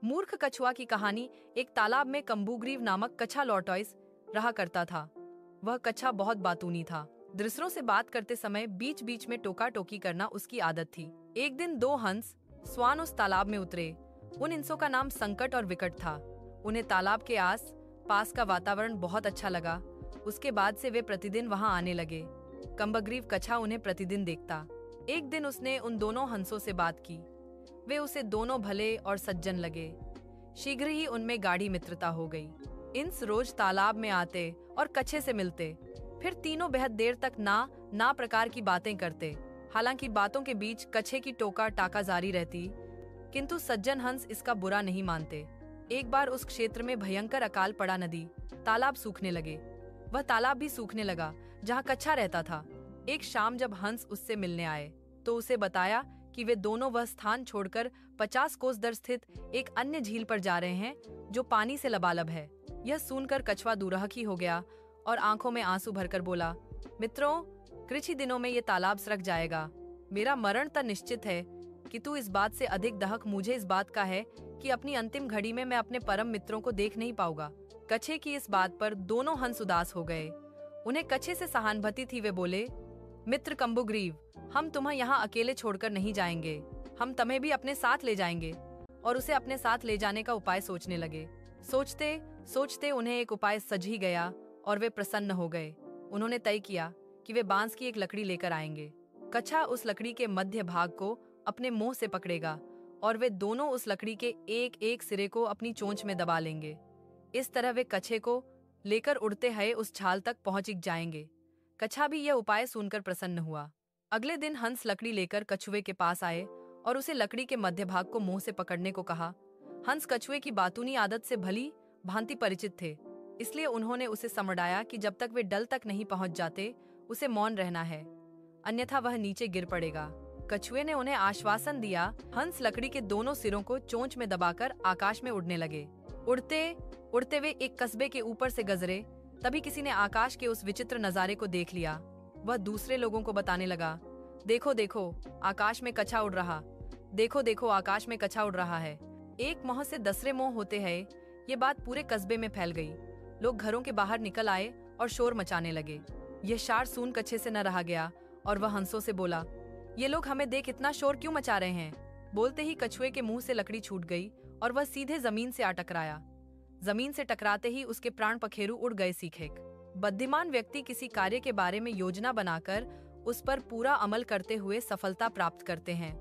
मूर्ख कछुआ की कहानी। एक तालाब में कम्बुग्रीव नामक कछा लॉर्टॉइस रहा करता था। वह कछा बहुत बातूनी था। दूसरों से बात करते समय बीच बीच में टोका टोकी करना उसकी आदत थी। एक दिन दो हंस स्वान उस तालाब में उतरे। उन हंसों का नाम संकट और विकट था। उन्हें तालाब के आस पास का वातावरण बहुत अच्छा लगा। उसके बाद से वे प्रतिदिन वहां आने लगे। कम्बुग्रीव कछा उन्हें प्रतिदिन देखता। एक दिन उसने उन दोनों हंसों से बात की। वे उसे दोनों भले और सज्जन लगे। शीघ्र ही उनमें गाढ़ी मित्रता हो गई। हंस रोज तालाब में आते और कछे से मिलते। फिर तीनों बेहद देर तक ना प्रकार की बातें करते। हालांकि बातों के बीच कछे की टोका टाका जारी रहती, किंतु सज्जन हंस इसका बुरा नहीं मानते। एक बार उस क्षेत्र में भयंकर अकाल पड़ा। नदी तालाब सूखने लगे। वह तालाब भी सूखने लगा जहाँ कछा रहता था। एक शाम जब हंस उससे मिलने आए तो उसे बताया कि वे दोनों वह स्थान छोड़कर 50 कोस दूर स्थित एक अन्य झील पर जा रहे हैं जो पानी से लबालब है। यह सुनकर कछुआ दुरहकी हो गया और आंखों में आंसू भरकर बोला, मित्रों, कुछ ही दिनों में ये तालाब सरक जाएगा। मेरा मरण तो निश्चित है कि तू इस बात से अधिक दहक मुझे इस बात का है कि अपनी अंतिम घड़ी में मैं अपने परम मित्रों को देख नहीं पाऊंगा। कछे की इस बात पर दोनों हंस उदास हो गए। उन्हें कछे से सहानुभूति थी। वे बोले, मित्र कम्बुग्रीव, हम तुम्हें यहाँ अकेले छोड़कर नहीं जाएंगे। हम तुम्हें भी अपने साथ ले जाएंगे। और उसे अपने साथ ले जाने का उपाय सोचने लगे। सोचते सोचते उन्हें एक उपाय सज ही गया और वे प्रसन्न हो गए। उन्होंने तय किया कि वे बांस की एक लकड़ी लेकर आएंगे। कछा उस लकड़ी के मध्य भाग को अपने मुंह से पकड़ेगा और वे दोनों उस लकड़ी के एक एक सिरे को अपनी चोंच में दबा लेंगे। इस तरह वे कछे को लेकर उड़ते हुए उस छाल तक पहुंच जाएंगे। कछा भी यह उपाय सुनकर प्रसन्न हुआ। अगले दिन हंस लकड़ी लेकर कछुए के पास आए और उसे लकड़ी के मध्य भाग को मुंह से पकड़ने को कहा। हंस कछुए की बातूनी आदत से भली भांति परिचित थे, इसलिए उन्होंने उसे समझाया कि जब तक वे डल तक नहीं पहुंच जाते उसे मौन रहना है, अन्यथा वह नीचे गिर पड़ेगा। कछुए ने उन्हें आश्वासन दिया। हंस लकड़ी के दोनों सिरों को चोंच में दबाकर आकाश में उड़ने लगे। उड़ते उड़ते वे एक कस्बे के ऊपर से गुजरे। तभी किसी ने आकाश के उस विचित्र नजारे को देख लिया। वह दूसरे लोगों को बताने लगा, देखो देखो, आकाश में कछा उड़ रहा। देखो देखो, आकाश में कछा उड़ रहा है। एक मोह से दूसरे मोह होते हैं। ये बात पूरे कस्बे में फैल गई। लोग घरों के बाहर निकल आए और शोर मचाने लगे। यह शार सुन कछे से न रहा गया और वह हंसों से बोला, ये लोग हमें देख इतना शोर क्यों मचा रहे हैं। बोलते ही कछुए के मुंह से लकड़ी छूट गई और वह सीधे जमीन से आ टकराया। जमीन से टकराते ही उसके प्राण पखेरु उड़ गए। सीखे, बुद्धिमान व्यक्ति किसी कार्य के बारे में योजना बनाकर उस पर पूरा अमल करते हुए सफलता प्राप्त करते हैं।